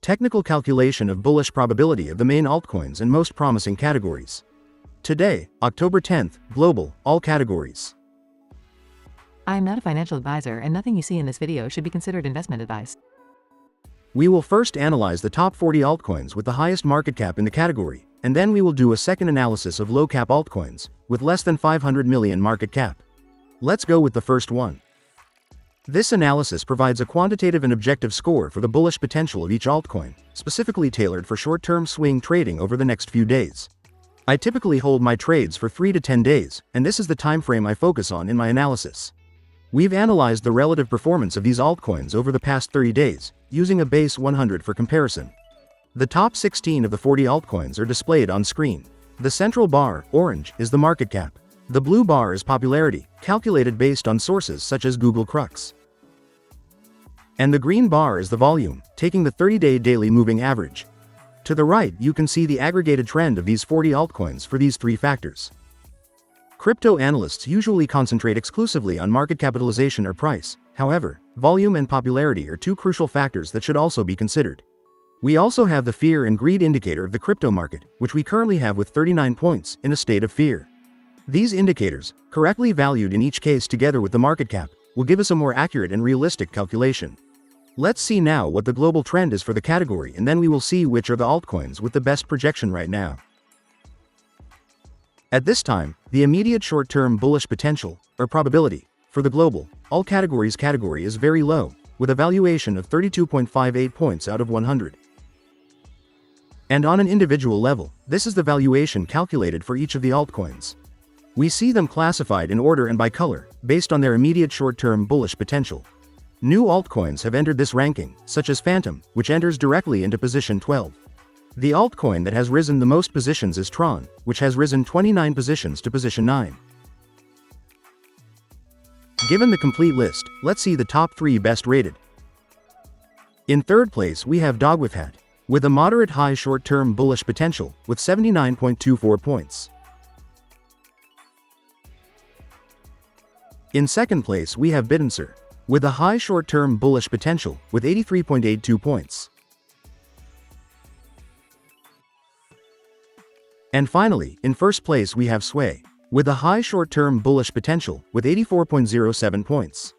Technical calculation of bullish probability of the main altcoins and most promising categories. Today, October 10th, global, all categories. I am not a financial advisor and nothing you see in this video should be considered investment advice. We will first analyze the top 40 altcoins with the highest market cap in the category, and then we will do a second analysis of low-cap altcoins, with less than 500 million market cap. Let's go with the first one. This analysis provides a quantitative and objective score for the bullish potential of each altcoin, specifically tailored for short-term swing trading over the next few days. I typically hold my trades for 3 to 10 days, and this is the time frame I focus on in my analysis. We've analyzed the relative performance of these altcoins over the past 30 days, using a base 100 for comparison. The top 16 of the 40 altcoins are displayed on screen. The central bar, orange, is the market cap. The blue bar is popularity, calculated based on sources such as Google Crux. And the green bar is the volume, taking the 30-day daily moving average. To the right, you can see the aggregated trend of these 40 altcoins for these three factors. Crypto analysts usually concentrate exclusively on market capitalization or price. However, volume and popularity are two crucial factors that should also be considered. We also have the fear and greed indicator of the crypto market, which we currently have with 39 points in a state of fear. These indicators, correctly valued in each case together with the market cap, will give us a more accurate and realistic calculation. Let's see now what the global trend is for the category, and then we will see which are the altcoins with the best projection right now. At this time, the immediate short-term bullish potential, or probability, for the global, all categories category is very low, with a valuation of 32.58 points out of 100. And on an individual level, this is the valuation calculated for each of the altcoins. We see them classified in order and by color, based on their immediate short-term bullish potential. New altcoins have entered this ranking, such as Phantom, which enters directly into position 12. The altcoin that has risen the most positions is Tron, which has risen 29 positions to position 9. Given the complete list, let's see the top 3 best rated. In third place we have dogwifhat, with a moderate high short-term bullish potential, with 79.24 points. In second place we have Bittensor, with a high short-term bullish potential, with 83.82 points. And finally, in first place we have Sway, with a high short-term bullish potential, with 84.07 points.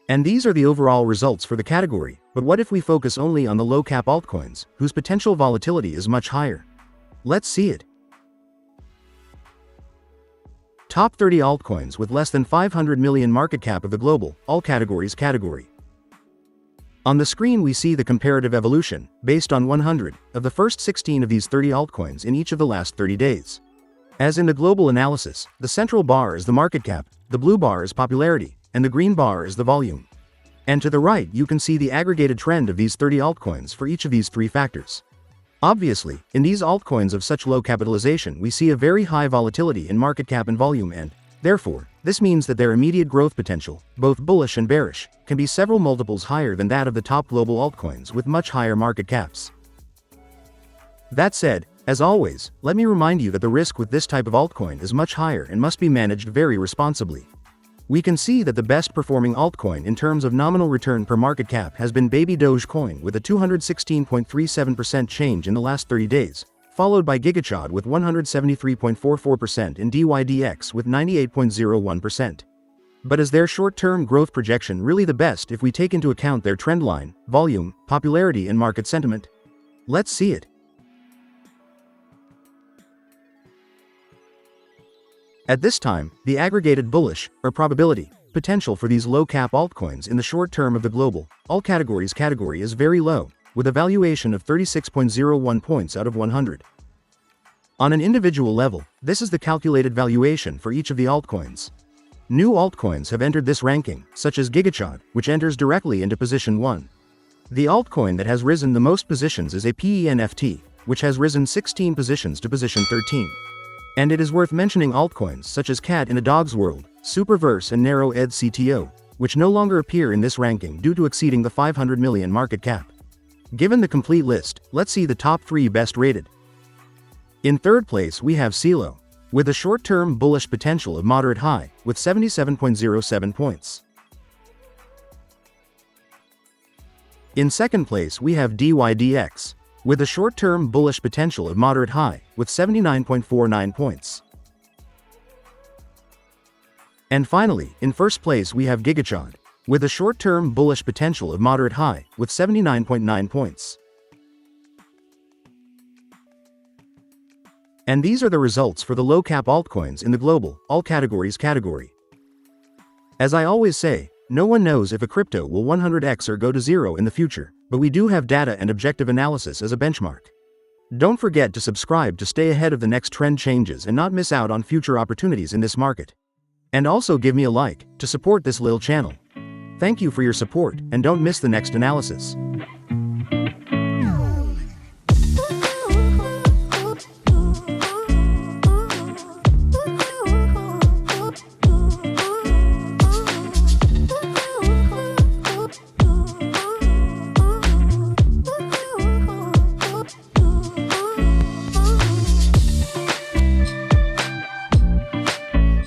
And these are the overall results for the category, but what if we focus only on the low-cap altcoins, whose potential volatility is much higher? Let's see it. Top 30 altcoins with less than 500 million market cap of the global, all categories category. On the screen we see the comparative evolution, based on 100, of the first 16 of these 30 altcoins in each of the last 30 days. As in the global analysis, the central bar is the market cap, the blue bar is popularity, and the green bar is the volume. And to the right you can see the aggregated trend of these 30 altcoins for each of these three factors. Obviously, in these altcoins of such low capitalization we see a very high volatility in market cap and volume, and, therefore, this means that their immediate growth potential, both bullish and bearish, can be several multiples higher than that of the top global altcoins with much higher market caps. That said, as always, let me remind you that the risk with this type of altcoin is much higher and must be managed very responsibly. We can see that the best performing altcoin in terms of nominal return per market cap has been Baby Dogecoin with a 216.37% change in the last 30 days, followed by Gigachad with 173.44% and dYdX with 98.01%. But is their short-term growth projection really the best if we take into account their trendline, volume, popularity and market sentiment? Let's see it. At this time, the aggregated bullish, or probability, potential for these low-cap altcoins in the short term of the global, all categories category is very low, with a valuation of 36.01 points out of 100. On an individual level, this is the calculated valuation for each of the altcoins. New altcoins have entered this ranking, such as Gigachad, which enters directly into position 1. The altcoin that has risen the most positions is a PENFT, which has risen 16 positions to position 13. And it is worth mentioning altcoins such as Cat in a Dog's World, Superverse and Narrow Ed CTO, which no longer appear in this ranking due to exceeding the 500 million market cap. Given the complete list, let's see the top 3 best rated. In third place we have Celo, with a short-term bullish potential of moderate high, with 77.07 points. In second place we have dYdX, with a short-term bullish potential of moderate high, with 79.49 points. And finally, in first place we have Gigachad, with a short-term bullish potential of moderate high, with 79.9 points. And these are the results for the low-cap altcoins in the global, all categories category. As I always say, no one knows if a crypto will 100x or go to zero in the future, but we do have data and objective analysis as a benchmark. Don't forget to subscribe to stay ahead of the next trend changes and not miss out on future opportunities in this market. And also give me a like to support this little channel. Thank you for your support and don't miss the next analysis.